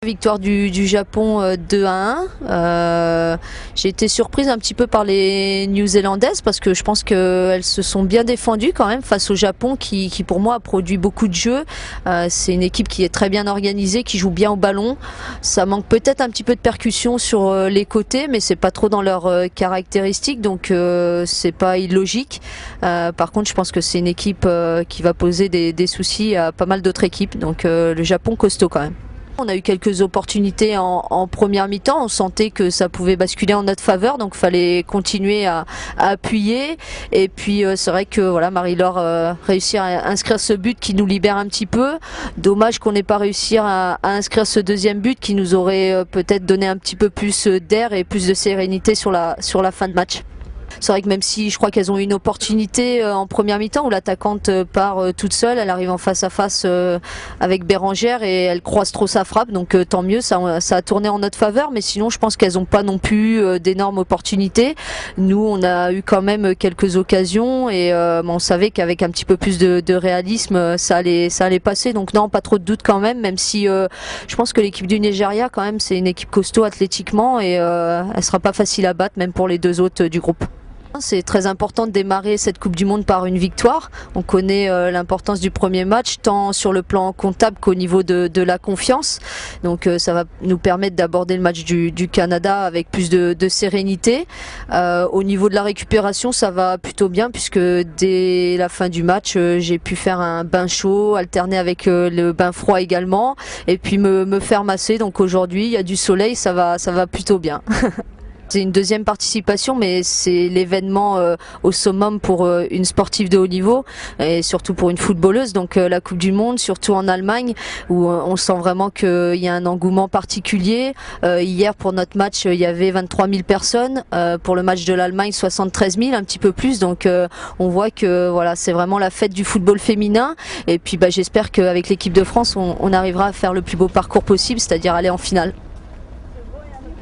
Victoire du Japon 2-1. J'ai été surprise un petit peu par les Néo-Zélandaises parce que je pense qu'elles se sont bien défendues quand même face au Japon qui pour moi a produit beaucoup de jeux. C'est une équipe qui est très bien organisée, qui joue bien au ballon. Ça manque peut-être un petit peu de percussion sur les côtés, mais c'est pas trop dans leurs caractéristiques, donc c'est pas illogique. Par contre, je pense que c'est une équipe qui va poser des soucis à pas mal d'autres équipes, donc le Japon costaud quand même. On a eu quelques opportunités en première mi-temps, on sentait que ça pouvait basculer en notre faveur, donc il fallait continuer à appuyer. Et puis c'est vrai que voilà, Marie-Laure réussit à inscrire ce but qui nous libère un petit peu. Dommage qu'on n'ait pas réussi à inscrire ce deuxième but qui nous aurait peut-être donné un petit peu plus d'air et plus de sérénité sur la fin de match. C'est vrai que même si je crois qu'elles ont eu une opportunité en première mi-temps où l'attaquante part toute seule, elle arrive en face à face avec Bérangère et elle croise trop sa frappe, donc tant mieux, ça a tourné en notre faveur, mais sinon je pense qu'elles n'ont pas non plus d'énormes opportunités. Nous on a eu quand même quelques occasions et on savait qu'avec un petit peu plus de réalisme ça allait passer, donc non, pas trop de doute quand même si je pense que l'équipe du Nigeria quand même c'est une équipe costaud athlétiquement et elle sera pas facile à battre même pour les deux autres du groupe. C'est très important de démarrer cette Coupe du Monde par une victoire. On connaît l'importance du premier match, tant sur le plan comptable qu'au niveau de la confiance. Donc ça va nous permettre d'aborder le match du Canada avec plus de sérénité. Au niveau de la récupération, ça va plutôt bien puisque dès la fin du match, j'ai pu faire un bain chaud, alterner avec le bain froid également, et puis me faire masser. Donc aujourd'hui, il y a du soleil, ça va plutôt bien. C'est une deuxième participation, mais c'est l'événement au summum pour une sportive de haut niveau et surtout pour une footballeuse. Donc la Coupe du Monde, surtout en Allemagne, où on sent vraiment qu'il y a un engouement particulier. Hier, pour notre match, il y avait 23 000 personnes. Pour le match de l'Allemagne, 73 000, un petit peu plus. Donc on voit que voilà, c'est vraiment la fête du football féminin. Et puis j'espère qu'avec l'équipe de France, on arrivera à faire le plus beau parcours possible, c'est-à-dire aller en finale.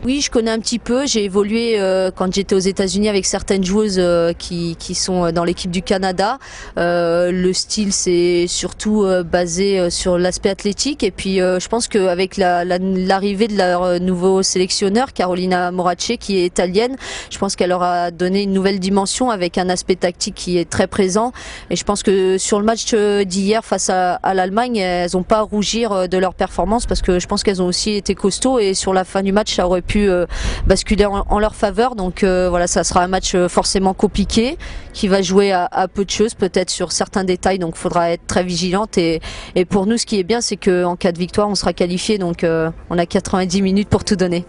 Oui, je connais un petit peu. J'ai évolué quand j'étais aux États-Unis avec certaines joueuses qui sont dans l'équipe du Canada. Le style, c'est surtout basé sur l'aspect athlétique. Et puis, je pense qu'avec l'arrivée de leur nouveau sélectionneur, Carolina Moracce, qui est italienne, je pense qu'elle leur a donné une nouvelle dimension avec un aspect tactique qui est très présent. Et je pense que sur le match d'hier face à l'Allemagne, elles n'ont pas à rougir de leur performance parce que je pense qu'elles ont aussi été costauds et sur la fin du match, ça aurait pu basculer en leur faveur. Donc voilà, ça sera un match forcément compliqué qui va jouer à peu de choses, peut-être sur certains détails, donc il faudra être très vigilante et pour nous ce qui est bien c'est qu'en cas de victoire on sera qualifié, donc on a 90 minutes pour tout donner.